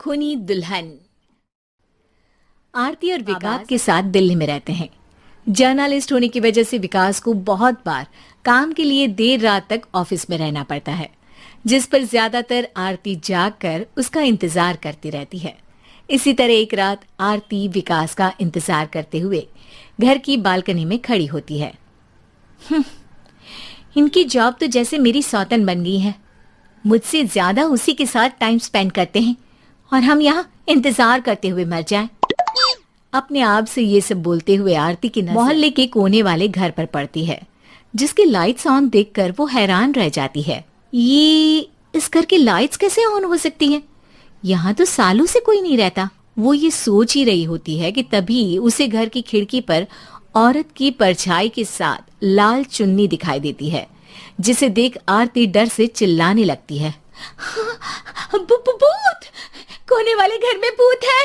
खूनी दुल्हन। आरती और विकास के साथ दिल्ली में रहते हैं। जर्नलिस्ट होने की वजह से विकास को बहुत बार काम के लिए देर रात तक ऑफिस में रहना पड़ता है, जिस पर ज्यादातर आरती जागकर उसका इंतजार करती रहती है। इसी तरह एक रात आरती विकास का इंतजार करते हुए घर की बालकनी में खड़ी होती है। इनकी जॉब तो जैसे मेरी सौतन बन गई है। मुझसे ज्यादा उसी के साथ टाइम स्पेंड करते हैं और हम यहाँ इंतजार करते हुए मर जाएं। अपने आप से ये सब बोलते हुए आरती की नजर मोहल्ले के कोने वाले घर पर पड़ती है, जिसके लाइट्स ऑन देखकर वो हैरान रह जाती है। ये इस घर की लाइट्स कैसे ऑन हो सकती हैं? यहाँ तो सालों से कोई नहीं रहता। वो ये सोच ही रही होती है कि तभी उसे घर की खिड़की पर औरत की परछाई के साथ लाल चुन्नी दिखाई देती है, जिसे देख आरती डर से चिल्लाने लगती है। भूत! कोने वाले घर में भूत है।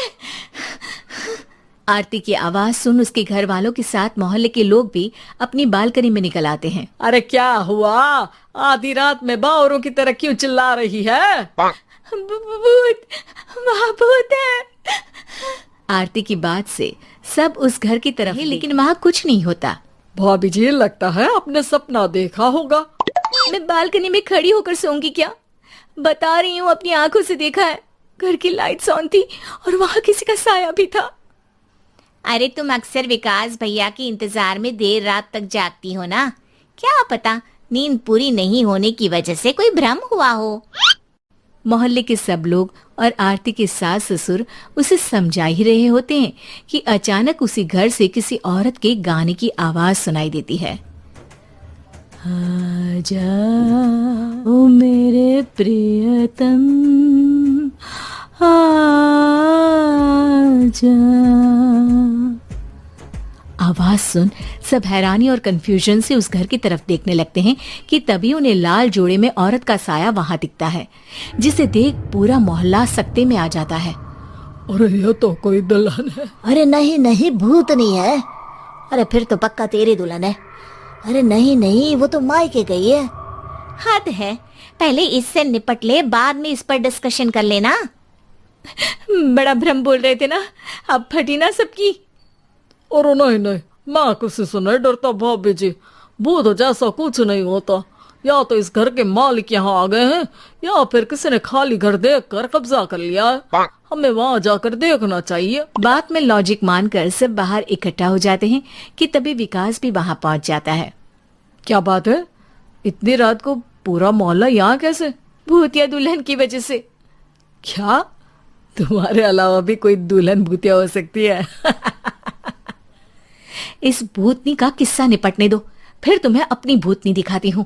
आरती की आवाज सुन उसके घर वालों के साथ मोहल्ले के लोग भी अपनी बालकनी में निकल आते हैं। अरे क्या हुआ? आधी रात में बावरों की तरह क्यों चिल्ला रही है? भूत! वहाँ भूत है। आरती की बात से सब उस घर की तरफ लेकिन वहाँ कुछ नहीं होता। भाभी जी, लगता है आपने सपना देखा होगा। मैं बालकनी में खड़ी होकर सोऊंगी क्या? बता रही हूँ, अपनी आंखों से देखा है। घर की लाइट्स ऑन थी और वहाँ किसी का साया भी था। अरे तुम अक्सर विकास भैया के इंतजार में देर रात तक जागती हो ना, क्या पता नींद पूरी नहीं होने की वजह से कोई भ्रम हुआ हो। मोहल्ले के सब लोग और आरती के सास ससुर उसे समझा ही रहे होते हैं कि अचानक उसी घर से किसी औरत के गाने की आवाज सुनाई देती है। आजा ओ मेरे प्रियतम, आजा। आवाज सुन सब हैरानी और कंफ्यूजन से उस घर की तरफ देखने लगते हैं कि तभी उन्हें लाल जोड़े में औरत का साया वहां दिखता है, जिसे देख पूरा मोहल्ला सकते में आ जाता है। अरे ये तो कोई दुल्हन है। अरे नहीं नहीं, भूत नहीं है। अरे फिर तो पक्का तेरी दुल्हन है। अरे नहीं नहीं, वो तो मायके गई है। हद है, पहले इससे निपट ले, बाद में इस पर डिस्कशन कर लेना। बड़ा भ्रम बोल रहे थे ना, अब फटी ना सबकी। और नहीं नहीं, मैं किसी से नहीं डरता भाभी जी। भूत जैसा कुछ नहीं होता। या तो इस घर के मालिक यहाँ आ गए हैं, या फिर किसी ने खाली घर देखकर कब्जा कर लिया है। हमें वहाँ जाकर देखना चाहिए। बात में लॉजिक मानकर सब बाहर इकट्ठा हो जाते हैं कि तभी विकास भी वहाँ पहुँच जाता है। क्या बात है? इतनी रात को पूरा मोहल्ला यहाँ कैसे? भूतिया दुल्हन की वजह से। क्या तुम्हारे अलावा भी कोई दुल्हन भूतिया हो सकती है? इस भूतनी का किस्सा निपटने दो, फिर तुम्हें अपनी भूतनी दिखाती हूँ।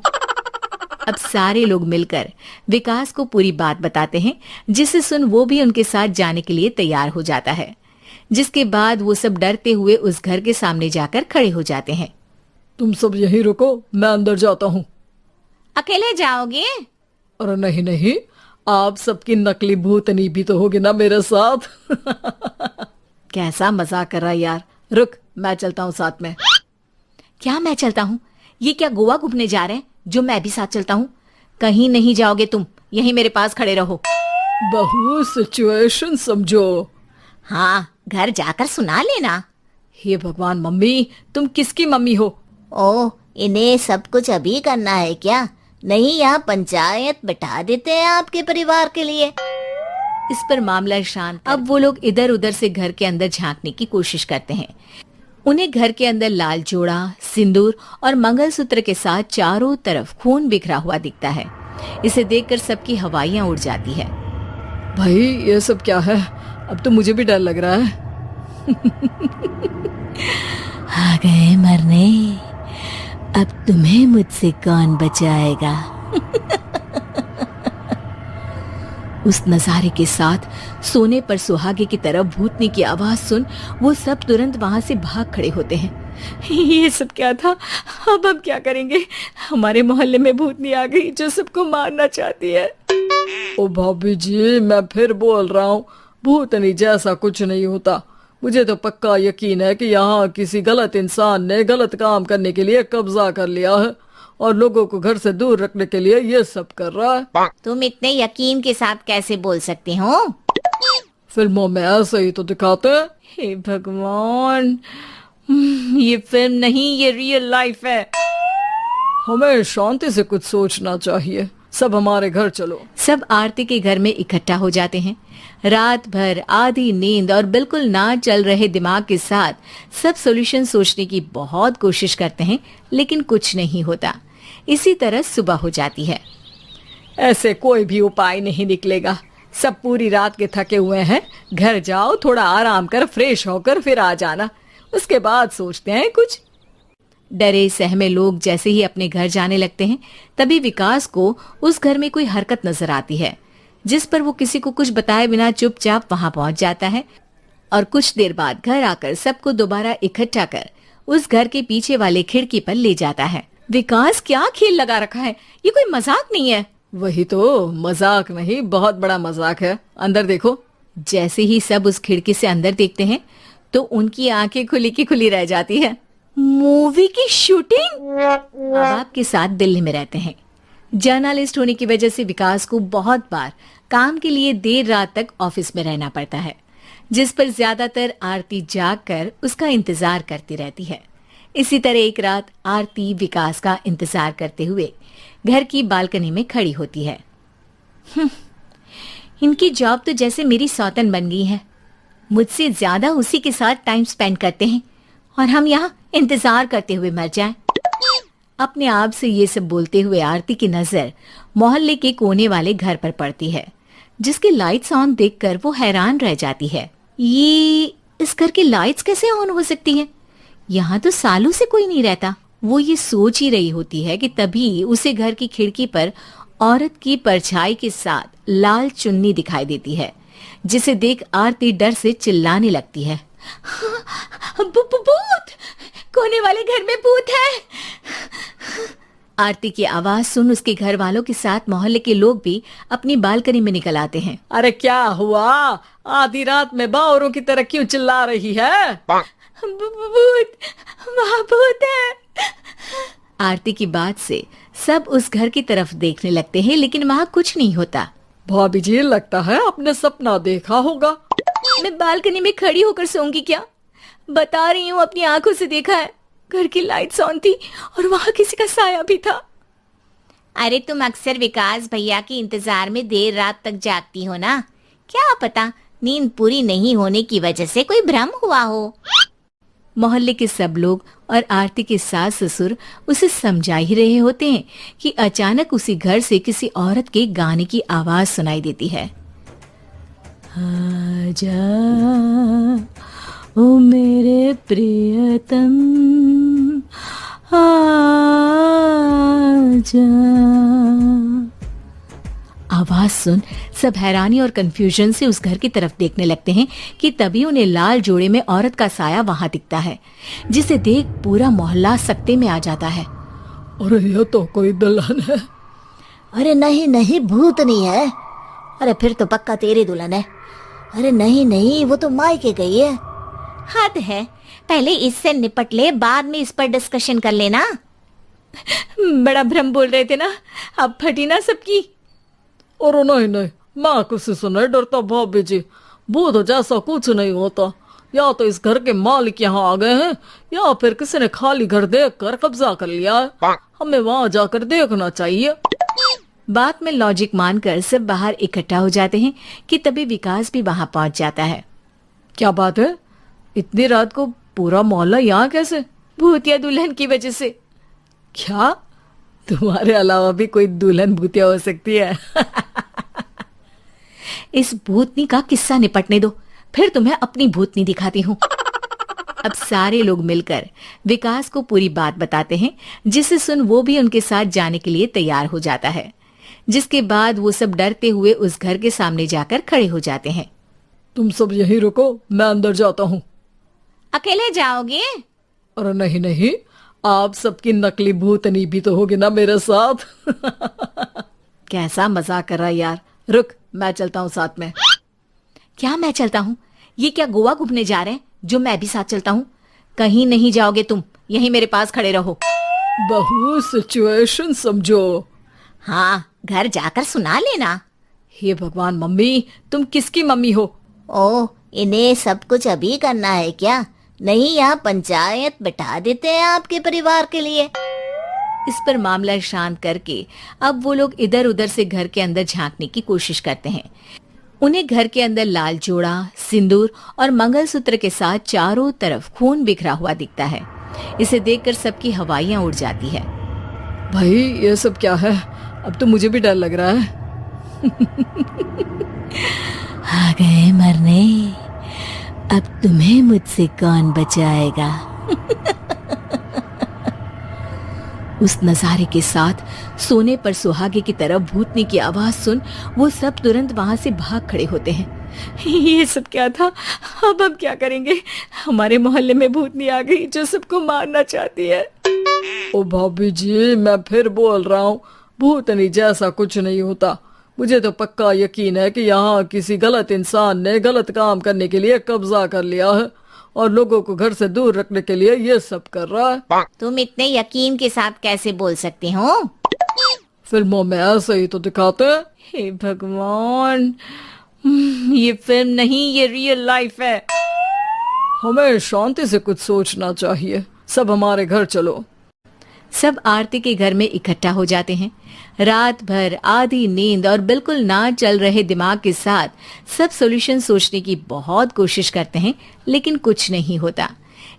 अब सारे लोग मिलकर विकास को पूरी बात बताते हैं, जिसे सुन वो भी उनके साथ जाने के लिए तैयार हो जाता है। जिसके बाद वो सब डरते हुए उस घर के सामने जाकर खड़े हो जाते हैं। तुम सब यहीं रुको, मैं अंदर जाता हूँ। अकेले जाओगे? अरे नहीं नहीं, आप सबकी नकली भूतनी भी तो होगी ना मेरे साथ। कैसा मजाक कर रहा यार। रुक, मैं चलता हूँ साथ में। क्या मैं चलता हूँ? ये क्या गोवा घूमने जा रहे हैं जो मैं भी साथ चलता हूँ? कहीं नहीं जाओगे तुम, यहीं मेरे पास खड़े रहो। बहू सिचुएशन समझो। हाँ, घर जाकर सुना लेना। हे भगवान, मम्मी तुम किसकी मम्मी हो? ओ, इन्हें सब कुछ अभी करना है क्या? नहीं, यहाँ पंचायत बैठा देते हैं आपके परिवार के लिए। इस पर मामला शांत। अब वो लोग इधर उधर से घर के अंदर झांकने की कोशिश करते हैं। उन्हें घर के अंदर लाल जोड़ा, सिंदूर और मंगलसूत्र के साथ चारों तरफ खून बिखरा हुआ दिखता है। इसे देखकर सबकी हवाइयां उड़ जाती है। भाई ये सब क्या है? अब तो मुझे भी डर लग रहा है। आ गए मरने, अब तुम्हें मुझसे कौन बचाएगा? उस नजारे के साथ सोने पर सुहागे की तरफ भूतनी की आवाज सुन वो सब तुरंत वहां से भाग खड़े होते हैं। ये सब क्या था? अब हम क्या करेंगे? हमारे मोहल्ले में भूतनी आ गई जो सबको मारना चाहती है। ओ भाभी जी, मैं फिर बोल रहा हूँ, भूतनी जैसा कुछ नहीं होता। मुझे तो पक्का यकीन है कि यहाँ किसी गलत इंसान ने गलत काम करने के लिए कब्जा कर लिया है और लोगों को घर से दूर रखने के लिए ये सब कर रहा है। तुम इतने यकीन के साथ कैसे बोल सकते हो? फिल्मों में ऐसे ही तो दिखाते हैं। हे भगवान, ये फिल्म नहीं, ये रियल लाइफ है। हमें शांति से कुछ सोचना चाहिए। सब हमारे घर चलो। सब आरती के घर में इकट्ठा हो जाते हैं। रात भर आधी नींद और बिल्कुल ना चल रहे दिमाग के साथ सब सॉल्यूशन सोचने की बहुत कोशिश करते हैं, लेकिन कुछ नहीं होता। इसी तरह सुबह हो जाती है। ऐसे कोई भी उपाय नहीं निकलेगा। सब पूरी रात के थके हुए हैं। घर जाओ, थोड़ा आराम कर, फ्रेश होकर फिर आ जाना। उसके बाद सोचते हैं कुछ। डरे सहमे लोग जैसे ही अपने घर जाने लगते हैं, तभी विकास को उस घर में कोई हरकत नजर आती है, जिस पर वो किसी को कुछ बताए बिना चुपचाप वहां पहुंच जाता है और कुछ देर बाद घर आकर सबको दोबारा इकट्ठा कर उस घर के पीछे वाले खिड़की पर ले जाता है। विकास, क्या खेल लगा रखा है? ये कोई मजाक नहीं है। वही तो, मजाक नहीं, बहुत बड़ा मजाक है। अंदर देखो। जैसे ही सब उस खिड़की से अंदर देखते हैं तो उनकी आंखें खुली की खुली रह जाती है। मूवी की शूटिंग! अब आपके साथ दिल्ली में रहते हैं। जर्नलिस्ट होने की वजह से विकास को बहुत बार काम के लिए देर रात तक ऑफिस में रहना पड़ता है, जिस पर ज्यादातर आरती जाग कर उसका इंतजार करती रहती है। इसी तरह एक रात आरती विकास का इंतजार करते हुए घर की बालकनी में खड़ी होती है। इनकी जॉब तो जैसे मेरी सौतन बन गई है। मुझसे ज्यादा उसी के साथ टाइम स्पेंड करते हैं और हम यहाँ इंतजार करते हुए मर जाएं। अपने आप से ये सब बोलते हुए आरती की नजर मोहल्ले के कोने वाले घर पर पड़ती है, जिसकी लाइट्स ऑन देखकर वो हैरान रह जाती है। ये इस घर की लाइट्स कैसे ऑन हो सकती हैं? यहाँ तो सालों से कोई नहीं रहता। वो ये सोच ही रही होती है कि तभी उसे घर की खिड़की पर औरत की परछाई के साथ लाल चुन्नी दिखाई देती है, जिसे देख आरती डर से चिल्लाने लगती है। भूत! कोने वाले घर में भूत है! आरती की आवाज सुन उसके घर वालों के साथ मोहल्ले के लोग भी अपनी बालकनी में निकल आते हैं। अरे क्या हुआ? आधी रात में बावरों की तरह क्यों चिल्ला रही है? भूत! वहाँ भूत है! आरती की बात से सब उस घर की तरफ देखने लगते हैं, लेकिन वहाँ कुछ नहीं होता। भाभी जी, लगता है आपने सपना देखा होगा। मैं बालकनी में खड़ी होकर सोऊंगी क्या? बता रही हूँ, अपनी आंखों से देखा है। घर की लाइट्स ऑन थी और वहाँ किसी का साया भी था। अरे तुम अक्सर विकास भैया के इंतजार में देर रात तक जागती हो ना, क्या पता नींद पूरी नहीं होने की वजह से कोई भ्रम हुआ हो। मोहल्ले के सब लोग और आरती के सास ससुर उसे समझा ही रहे होते हैं कि अचानक उसी घर से किसी औरत के गाने की आवाज सुनाई देती है। आजा ओ मेरे प्रियतम, आजा। आवाज सुन सब हैरानी और कंफ्यूजन से उस घर की तरफ देखने लगते हैं कि तभी उन्हें लाल जोड़े में औरत का साया वहां दिखता है, जिसे देख पूरा मोहल्ला सकते में आ जाता है। अरे ये तो कोई दुल्हन है। अरे नहीं नहीं, भूत नहीं है। अरे फिर तो पक्का तेरी दुल्हन है। अरे नहीं नहीं, वो तो मायके गई है। हद है, पहले इससे निपट ले, बाद में इस पर डिस्कशन कर लेना। बड़ा भ्रम बोल रहे थे ना, अब फटी ना सबकी। और नहीं नहीं, मैं किसी से नहीं डरता भाभी जी। भूत जैसा कुछ नहीं होता। या तो इस घर के मालिक यहाँ आ गए हैं, या फिर किसी ने खाली घर देख कर कब्जा कर लिया है। हमें वहाँ जाकर देखना चाहिए। बात में लॉजिक मानकर सब बाहर इकट्ठा हो जाते हैं कि तभी विकास भी वहां पहुंच जाता है। क्या बात है? इतनी रात को पूरा मोहल्ला यहाँ कैसे? भूतिया दुल्हन की वजह से। क्या तुम्हारे अलावा भी कोई दुल्हन भूतिया हो सकती है? इस भूतनी का किस्सा निपटने दो, फिर तुम्हें अपनी भूतनी दिखाती हूँ। अब सारे लोग मिलकर विकास को पूरी बात बताते हैं, जिसे सुन वो भी उनके साथ जाने के लिए तैयार हो जाता है। जिसके बाद वो सब डरते हुए उस घर के सामने जाकर खड़े हो जाते हैं। तुम सब यहीं रुको, मैं अंदर जाता हूँ। अकेले जाओगे? अरे नहीं नहीं, आप सबकी नकली भूतनी भी तो होगी ना मेरे साथ। कैसा मजाक कर रहा है यार। रुक, मैं चलता हूँ साथ में। क्या मैं चलता हूँ? ये क्या गोवा घूमने जा रहे हैं जो मैं भी साथ चलता हूँ? कहीं नहीं जाओगे तुम, यहीं मेरे पास खड़े रहो। बहू, सिचुएशन समझो। हाँ, घर जाकर सुना लेना। हे भगवान, मम्मी तुम किसकी मम्मी हो? ओह, इन्हें सब कुछ अभी करना है क्या? नहीं, यहाँ पंचायत बिठा देते हैं आपके परिवार के लिए। इस पर मामला शांत करके अब वो लोग इधर उधर से घर के अंदर झांकने की कोशिश करते हैं। उन्हें घर के अंदर लाल जोड़ा, सिंदूर और मंगलसूत्र के साथ चारों तरफ खून बिखरा हुआ दिखता है। इसे देखकर सबकी हवाइयां उड़ जाती है। भाई ये सब क्या है? अब तो मुझे भी डर लग रहा है। आ गए मरने, अब तुम्हें मुझसे कौन बचाएगा? उस नजारे के साथ सोने पर सुहागे की तरफ भूतनी की आवाज सुन वो सब तुरंत वहां से भाग खड़े होते हैं। ये सब क्या था? अब हम क्या करेंगे? हमारे मोहल्ले में भूतनी आ गई जो सबको मारना चाहती है। ओ भाभी जी, मैं फिर बोल रहा हूँ, भूतनी जैसा कुछ नहीं होता। मुझे तो पक्का यकीन है कि यहाँ किसी गलत इंसान ने गलत काम करने के लिए कब्जा कर लिया है और लोगों को घर से दूर रखने के लिए ये सब कर रहा है। तुम इतने यकीन के साथ कैसे बोल सकते हो? फिल्मों में ऐसे ही तो दिखाते हैं। हे भगवान, ये फिल्म नहीं, ये रियल लाइफ है। हमें शांति से कुछ सोचना चाहिए। सब हमारे घर चलो। सब आरती के घर में इकट्ठा हो जाते हैं। रात भर आधी नींद और बिल्कुल ना चल रहे दिमाग के साथ सब सॉल्यूशन सोचने की बहुत कोशिश करते हैं, लेकिन कुछ नहीं होता।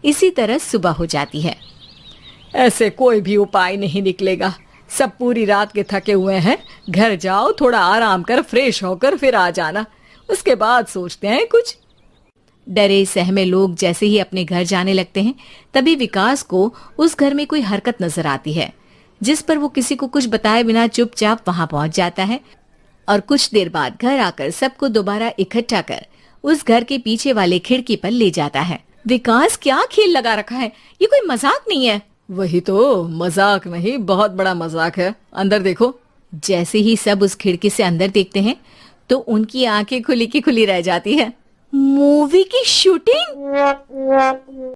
इसी तरह सुबह हो जाती है। ऐसे कोई भी उपाय नहीं निकलेगा। सब पूरी रात के थके हुए हैं। घर जाओ, थोड़ा आराम कर, फ्रेश होकर फिर आ जाना। उसके बाद सोचते हैं कुछ। डरे सहमे लोग जैसे ही अपने घर जाने लगते हैं, तभी विकास को उस घर में कोई हरकत नजर आती है, जिस पर वो किसी को कुछ बताए बिना चुपचाप वहां पहुंच जाता है और कुछ देर बाद घर आकर सबको दोबारा इकट्ठा कर उस घर के पीछे वाले खिड़की पर ले जाता है। विकास, क्या खेल लगा रखा है? ये कोई मजाक नहीं है। वही तो, मजाक नहीं, बहुत बड़ा मजाक है। अंदर देखो। जैसे ही सब उस खिड़की से अंदर देखते हैं तो उनकी आंखें खुली की खुली रह जाती है। मूवी की शूटिंग?